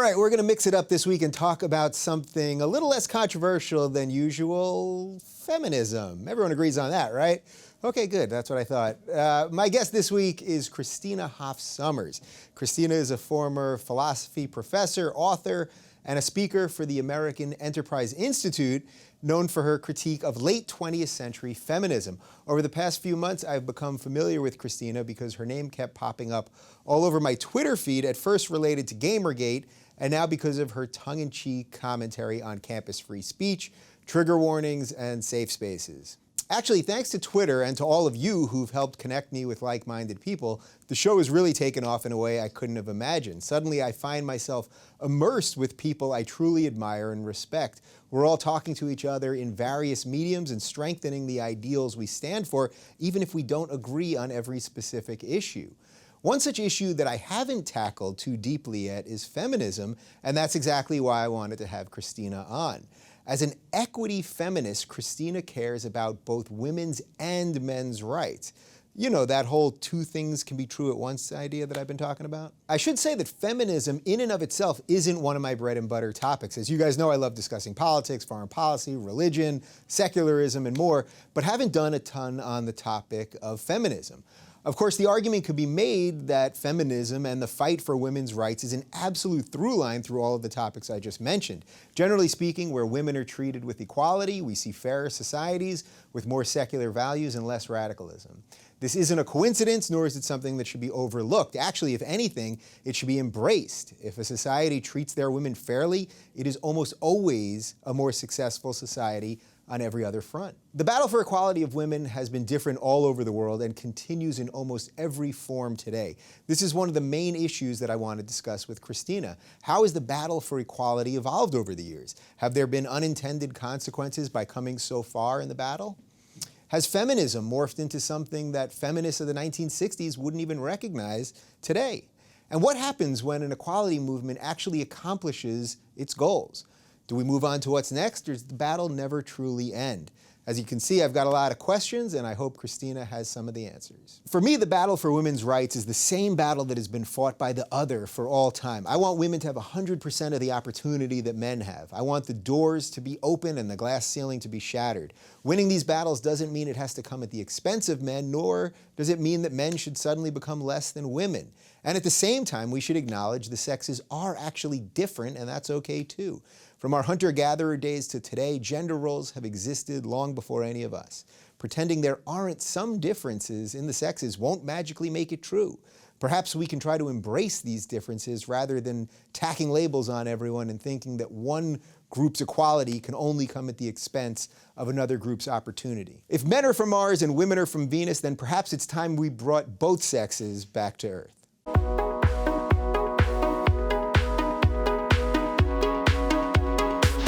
right, we're going to mix it up this week and talk about something a little less controversial than usual, feminism. Everyone agrees on that, right? Okay, good. That's what I thought. My guest this week is Christina Hoff Sommers. Christina is a former philosophy professor, author, and a speaker for the American Enterprise Institute, known for her critique of late 20th century feminism. Over the past few months, I've become familiar with Christina because her name kept popping up all over my Twitter feed, at first related to Gamergate, and now because of her tongue-in-cheek commentary on campus free speech, trigger warnings, and safe spaces. Actually, thanks to Twitter and to all of you who've helped connect me with like-minded people, the show has really taken off in a way I couldn't have imagined. Suddenly, I find myself immersed with people I truly admire and respect. We're all talking to each other in various mediums and strengthening the ideals we stand for, even if we don't agree on every specific issue. One such issue that I haven't tackled too deeply yet is feminism, and that's exactly why I wanted to have Christina on. As an equity feminist, Christina cares about both women's and men's rights. You know, that whole two things can be true at once idea that I've been talking about? I should say that feminism in and of itself isn't one of my bread and butter topics. As you guys know, I love discussing politics, foreign policy, religion, secularism, and more, but haven't done a ton on the topic of feminism. Of course, the argument could be made that feminism and the fight for women's rights is an absolute through line through all of the topics I just mentioned. Generally speaking, where women are treated with equality, we see fairer societies with more secular values and less radicalism. This isn't a coincidence, nor is it something that should be overlooked. Actually, if anything, it should be embraced. If a society treats their women fairly, it is almost always a more successful society on every other front. The battle for equality of women has been different all over the world and continues in almost every form today. This is one of the main issues that I want to discuss with Christina. How has the battle for equality evolved over the years? Have there been unintended consequences by coming so far in the battle? Has feminism morphed into something that feminists of the 1960s wouldn't even recognize today? And what happens when an equality movement actually accomplishes its goals? Do we move on to what's next, or does the battle never truly end? As you can see, I've got a lot of questions, and I hope Christina has some of the answers. For me, the battle for women's rights is the same battle that has been fought by the other for all time. I want women to have 100% of the opportunity that men have. I want the doors to be open and the glass ceiling to be shattered. Winning these battles doesn't mean it has to come at the expense of men, nor does it mean that men should suddenly become less than women. And at the same time, we should acknowledge the sexes are actually different, and that's okay too. From our hunter-gatherer days to today, gender roles have existed long before any of us. Pretending there aren't some differences in the sexes won't magically make it true. Perhaps we can try to embrace these differences rather than tacking labels on everyone and thinking that one group's equality can only come at the expense of another group's opportunity. If men are from Mars and women are from Venus, then perhaps it's time we brought both sexes back to Earth.